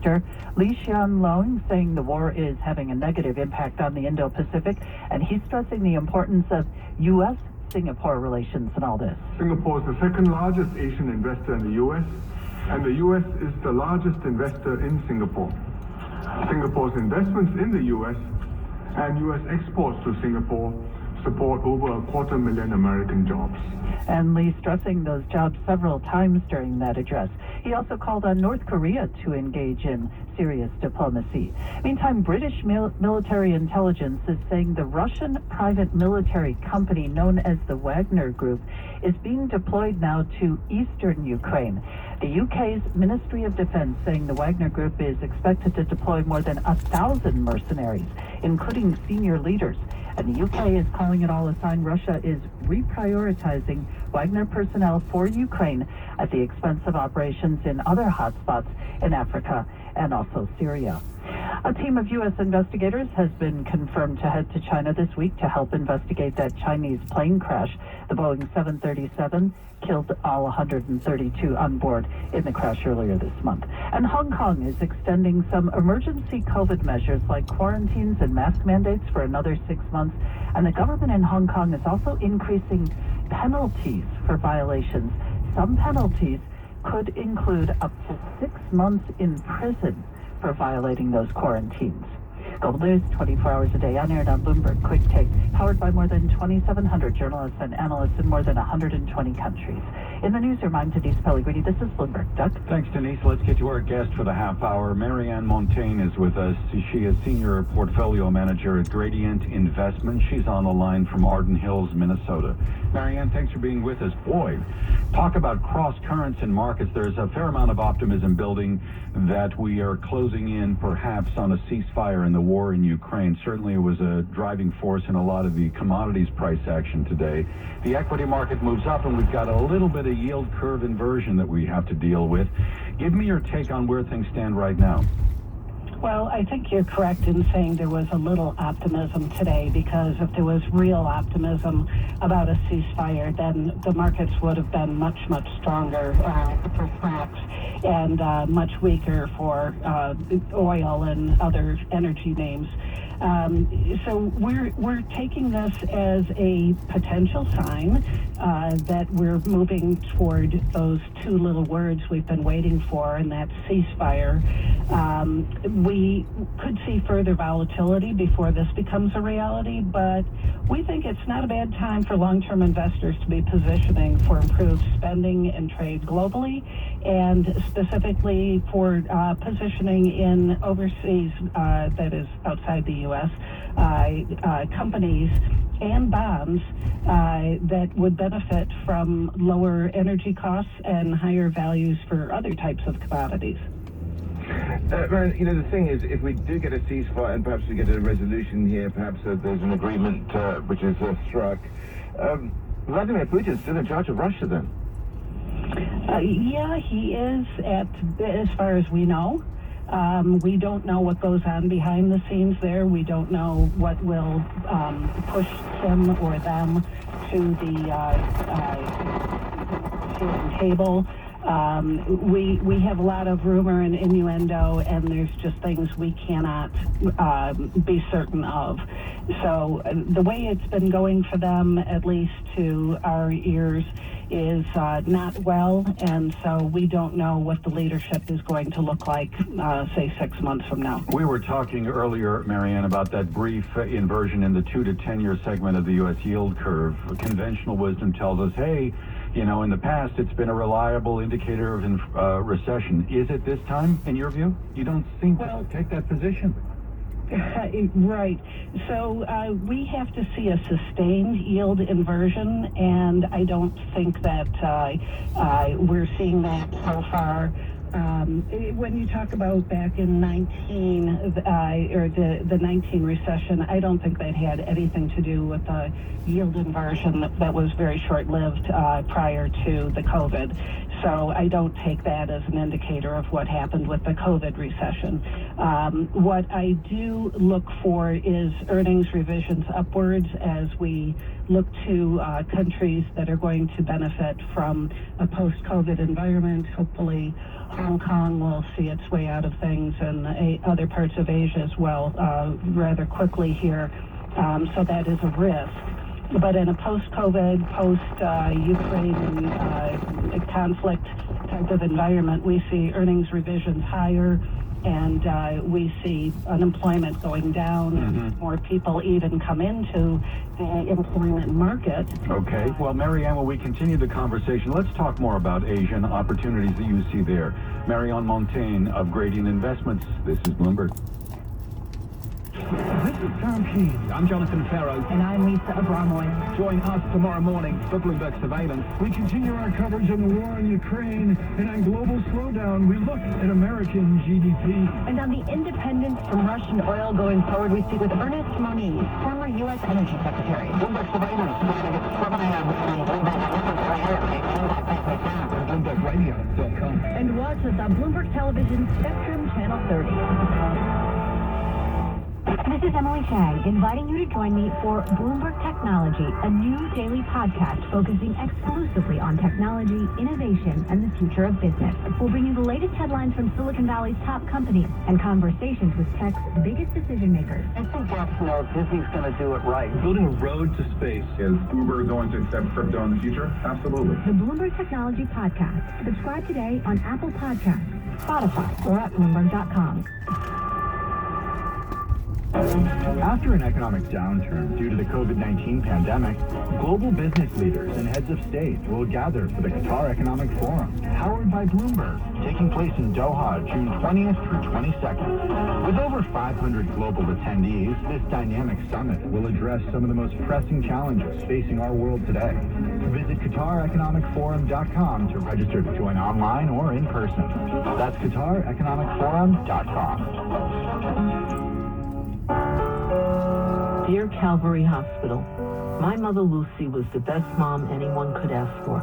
Oyster. Li Xianlong saying the war is having a negative impact on the Indo-Pacific, and he's stressing the importance of U.S.-Singapore relations in all this. Singapore is the second largest Asian investor in the U.S., and the U.S. is the largest investor in Singapore. Singapore's investments in the U.S. and U.S. exports to Singapore support over 250,000 American jobs. And Lee stressing those jobs several times during that address. He also called on North Korea to engage in serious diplomacy. Meantime, British military intelligence is saying the Russian private military company known as the Wagner Group is being deployed now to eastern Ukraine. The UK's Ministry of Defense saying the Wagner Group is expected to deploy more than 1,000 mercenaries, including senior leaders. And the UK is calling it all a sign Russia is reprioritizing Wagner personnel for Ukraine at the expense of operations in other hotspots in Africa and also Syria. A team of U.S. investigators has been confirmed to head to China this week to help investigate that Chinese plane crash. The Boeing 737 killed all 132 on board in the crash earlier this month. And Hong Kong is extending some emergency COVID measures like quarantines and mask mandates for another 6 months. And the government in Hong Kong is also increasing penalties for violations. Some penalties could include up to 6 months in prison for violating those quarantines. Global News, 24 hours a day, on air and on Bloomberg Quick Take, powered by more than 2,700 journalists and analysts in more than 120 countries. In the newsroom, I'm Denise Pellegrini. This is Bloomberg. Doug? Thanks, Denise. Let's get to our guest for the half hour. Marianne Montaigne is with us. She is Senior Portfolio Manager at Gradient Investment. She's on the line from Arden Hills, Minnesota. Marianne, thanks for being with us. Boy, talk about cross currents in markets. There's a fair amount of optimism building that we are closing in perhaps on a ceasefire in the war in Ukraine. Certainly it was a driving force in a lot of the commodities price action today. The equity market moves up, and we've got a little bit of yield curve inversion that we have to deal with. Give me your take on where things stand right now. Well, I think you're correct in saying there was a little optimism today, because if there was real optimism about a ceasefire, then the markets would have been much, much stronger for stocks and much weaker for oil and other energy names. So we're taking this as a potential sign that we're moving toward those two little words we've been waiting for, and that's ceasefire. We could see further volatility before this becomes a reality, but we think it's not a bad time for long-term investors to be positioning for improved spending and trade globally, and specifically for positioning in overseas, that is outside the U.S., companies and bonds that would benefit from lower energy costs and higher values for other types of commodities. Marianne, you know, the thing is, if we do get a ceasefire and perhaps we get a resolution here, perhaps there's an agreement which is struck, Vladimir Putin's still in charge of Russia then? Yeah, he is, as far as we know. We don't know what goes on behind the scenes there. We don't know what will push him or them to the table. We have a lot of rumor and innuendo, and there's just things we cannot be certain of. So the way it's been going for them, at least to our ears, is not well, and so we don't know what the leadership is going to look like, say, 6 months from now. We were talking earlier, Marianne, about that brief inversion in the 2 to 10 year segment of the U.S. yield curve. Conventional wisdom tells us, hey, you know, in the past it's been a reliable indicator of recession. Is it this time, in your view? You don't seem to take that position. Right. So we have to see a sustained yield inversion, and I don't think that we're seeing that so far. When you talk about back in 19, or the 19 recession, I don't think that had anything to do with the yield inversion that was very short-lived prior to the COVID. So I don't take that as an indicator of what happened with the COVID recession. What I do look for is earnings revisions upwards as we look to countries that are going to benefit from a post-COVID environment. Hopefully, Hong Kong will see its way out of things, and other parts of Asia as well rather quickly here. So that is a risk. But in a post-COVID, post-Ukraine conflict type of environment, we see earnings revisions higher, and we see unemployment going down, and more people even come into the employment market. Okay. Well, Marianne, when we continue the conversation, let's talk more about Asia and opportunities that you see there. Marianne Montaigne of Gradient Investments. This is Bloomberg. This is Tom Keene. I'm Jonathan Farrow. And I'm Lisa Abramoy. Join us tomorrow morning for Bloomberg Surveillance. We continue our coverage on the war in Ukraine, and on global slowdown, we look at American GDP. And on the independence from Russian oil going forward, we speak with Ernest Moniz, former U.S. Energy Secretary. Bloomberg Surveillance, starting at 7 a.m. on BloombergRadio.com. And watch us on Bloomberg Television Spectrum Channel 30. This is Emily Chang, inviting you to join me for Bloomberg Technology, a new daily podcast focusing exclusively on technology, innovation, and the future of business. We'll bring you the latest headlines from Silicon Valley's top companies and conversations with tech's biggest decision makers. I think Disney's going to do it right. Building a road to space. Is Uber going to accept crypto in the future? Absolutely. The Bloomberg Technology Podcast. Subscribe today on Apple Podcasts, Spotify, or at Bloomberg.com. After an economic downturn due to the COVID-19 pandemic, global business leaders and heads of state will gather for the Qatar Economic Forum, powered by Bloomberg, taking place in Doha, June 20th through 22nd. With over 500 global attendees, this dynamic summit will address some of the most pressing challenges facing our world today. Visit QatarEconomicForum.com to register to join online or in person. That's QatarEconomicForum.com. Dear Calvary Hospital, my mother Lucy was the best mom anyone could ask for.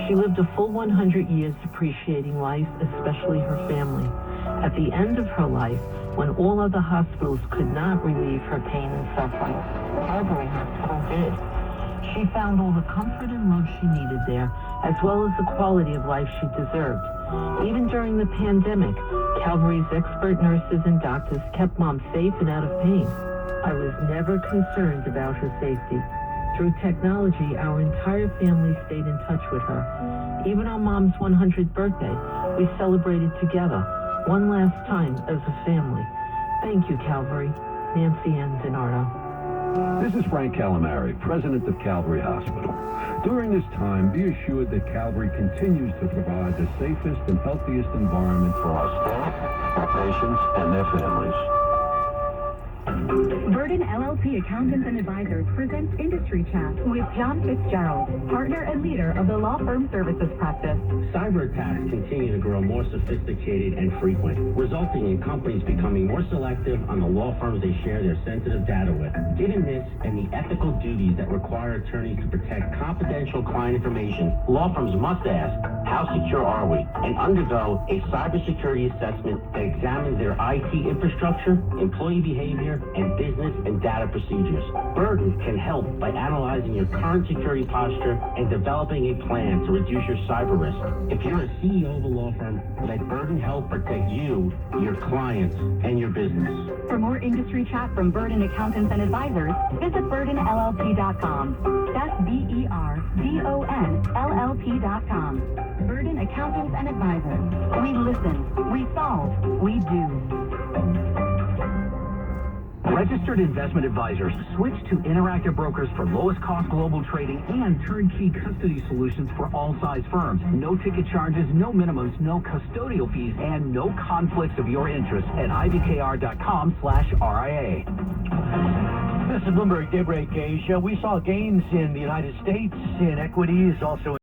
She lived a full 100 years appreciating life, especially her family. At the end of her life, when all other hospitals could not relieve her pain and suffering, Calvary Hospital did. She found all the comfort and love she needed there, as well as the quality of life she deserved. Even during the pandemic, Calvary's expert nurses and doctors kept Mom safe and out of pain. I was never concerned about her safety. Through technology, our entire family stayed in touch with her. Even on Mom's 100th birthday, we celebrated together, one last time as a family. Thank you, Calvary. Nancy Ann DiNardo. This is Frank Calamari, president of Calvary Hospital. During this time, be assured that Calvary continues to provide the safest and healthiest environment for our staff, our patients, and their families. Burden LLP Accountants and Advisors presents Industry Chat with John Fitzgerald, partner and leader of the law firm services practice. Cyber attacks continue to grow more sophisticated and frequent, resulting in companies becoming more selective on the law firms they share their sensitive data with. Given this and the ethical duties that require attorneys to protect confidential client information, law firms must ask, how secure are we? And undergo a cybersecurity assessment that examines their IT infrastructure, employee behavior, and business and data procedures. Burden can help by analyzing your current security posture and developing a plan to reduce your cyber risk. If you're a CEO of a law firm, let Burden help protect you, your clients, and your business. For more industry chat from Burden Accountants and Advisors, visit BurdenLLP.com. That's BERDONLLP.com. Burden Accountants and Advisors. We listen, we solve, we do. Registered investment advisors switch to Interactive Brokers for lowest cost global trading and turnkey custody solutions for all size firms. No ticket charges, no minimums, no custodial fees, and no conflicts of your interest at ivkr.com/RIA. This is Bloomberg Daybreak Asia. We saw gains in the United States in equities, also